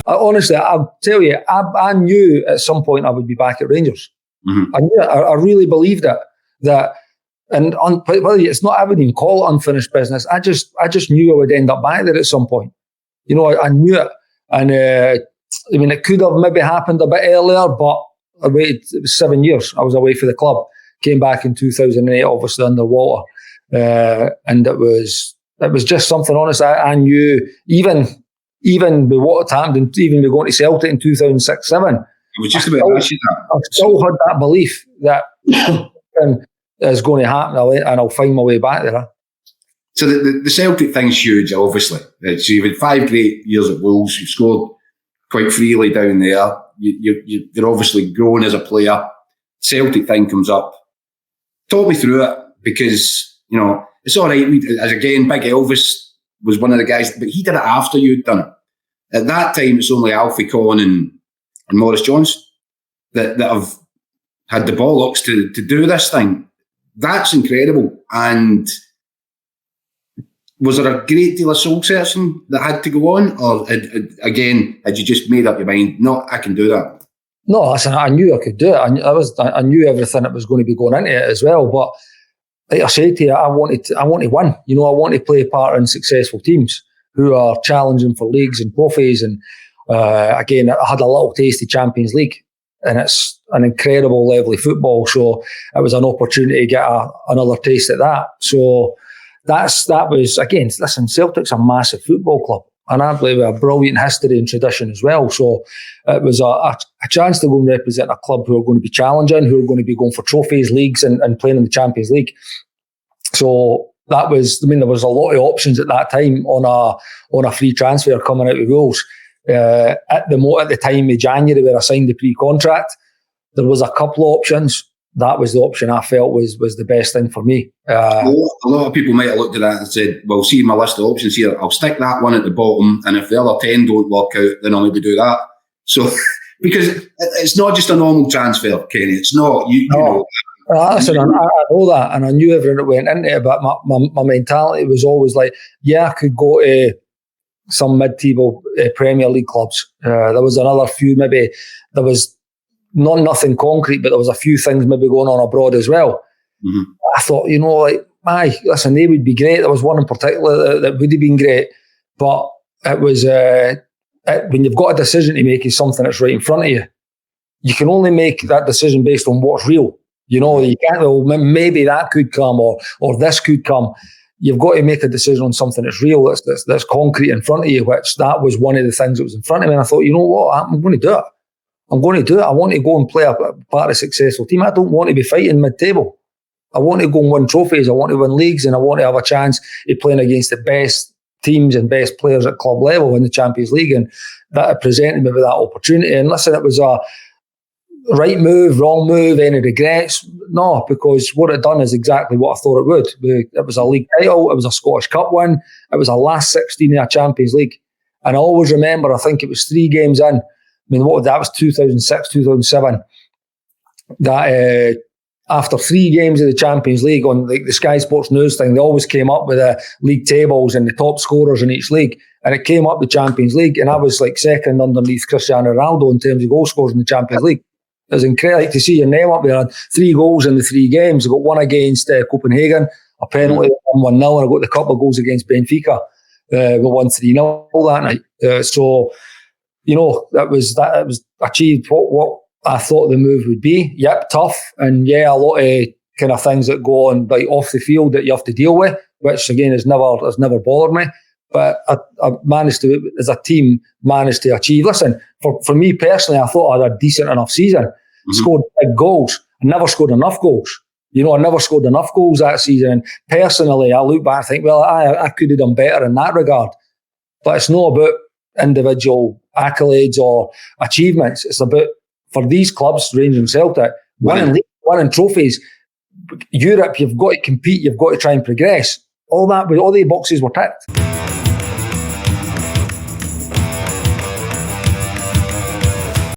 Honestly, I'll tell you, I knew at some point I would be back at Rangers. I knew it. I really believed it. It's not, I wouldn't even call it unfinished business. I just knew I would end up back there at some point. I knew it. And it could have maybe happened a bit earlier, but I waited. It was 7 years. I was away for the club. Came back in 2008, obviously underwater. And it was just something, honestly, I knew, even with what had happened, and even with going to Celtic in 2006-07, I was just about to ask you that. I've still had that belief that is going to happen, and I'll find my way back there. So the Celtic thing's huge, obviously. So you've had 5 great years at Wolves. You've scored quite freely down there. You're obviously growing as a player. Celtic thing comes up. Talk me through it, because, it's all right. As again, Big Elvis was one of the guys, but he did it after you'd done it. At that time, it's only Alfie Conn and Maurice Jones that have had the bollocks to do this thing. That's incredible. And was there a great deal of soul searching that had to go on? Or, again, had you just made up your mind, no, I can do that? No, listen, I knew I could do it. I knew everything that was going to be going into it as well. But like I said to you, I wanted to win. I want to play part in successful teams who are challenging for leagues and trophies. And again, I had a little taste of Champions League, and it's an incredible level of football. So it was an opportunity to get another taste at that. So that was, again, listen, Celtic's a massive football club, and I believe a brilliant history and tradition as well. So it was a chance to go and represent a club who are going to be challenging, who are going to be going for trophies, leagues, and playing in the Champions League. So that was, there was a lot of options at that time on a free transfer coming out of Wolves. At the time of January where I signed the pre-contract, there was a couple of options. That was the option I felt was the best thing for me. A lot of people might have looked at that and said, well, see my list of options here, I'll stick that one at the bottom, and if the other 10 don't work out, then I'll maybe do that. So, because it's not just a normal transfer, Kenny. It's not, you know. Listen, I know that, and I knew everything that went into it, but my mentality was always like, yeah, I could go to some mid-table Premier League clubs. There was another few, maybe there was nothing concrete, but there was a few things maybe going on abroad as well. Mm-hmm. I thought, listen, they would be great. There was one in particular that would have been great, but it was when you've got a decision to make, is something that's right in front of you. You can only make that decision based on what's real. You can't, well, maybe that could come or this could come. You've got to make a decision on something that's real, that's concrete in front of you, which that was one of the things that was in front of me. And I thought, you know what, I'm going to do it. I'm going to do it. I want to go and play a part of a successful team. I don't want to be fighting mid-table. I want to go and win trophies. I want to win leagues, and I want to have a chance of playing against the best teams and best players at club level in the Champions League. And that presented me with that opportunity. And listen, it was a right move, wrong move, any regrets? No, because what it done is exactly what I thought it would. It was a league title, it was a Scottish Cup win, it was a last 16 of a Champions League. And I always remember, I think it was 3 games in, that was 2006, 2007, that after 3 games of the Champions League on the Sky Sports News thing, they always came up with the league tables and the top scorers in each league. And it came up the Champions League, and I was like second underneath Cristiano Ronaldo in terms of goal scorers in the Champions League. It was incredible to see your name up there. I had 3 goals in the 3 games. I got one against Copenhagen, a penalty, 1-0, and I got the couple of goals against Benfica. We won 3-0 that night. It was achieved what I thought the move would be. Yep, tough, and a lot of kind of things that go on off the field that you have to deal with, which again has never bothered me. But I managed to, as a team, achieve. Listen, for me personally, I thought I had a decent enough season. Mm-hmm. Scored big goals. I never scored enough goals. I never scored enough goals that season. And personally, I look back and think, well, I could have done better in that regard. But it's not about individual accolades or achievements. It's about, for these clubs, Rangers and Celtic, winning trophies. Europe, you've got to compete, you've got to try and progress. All the boxes were ticked.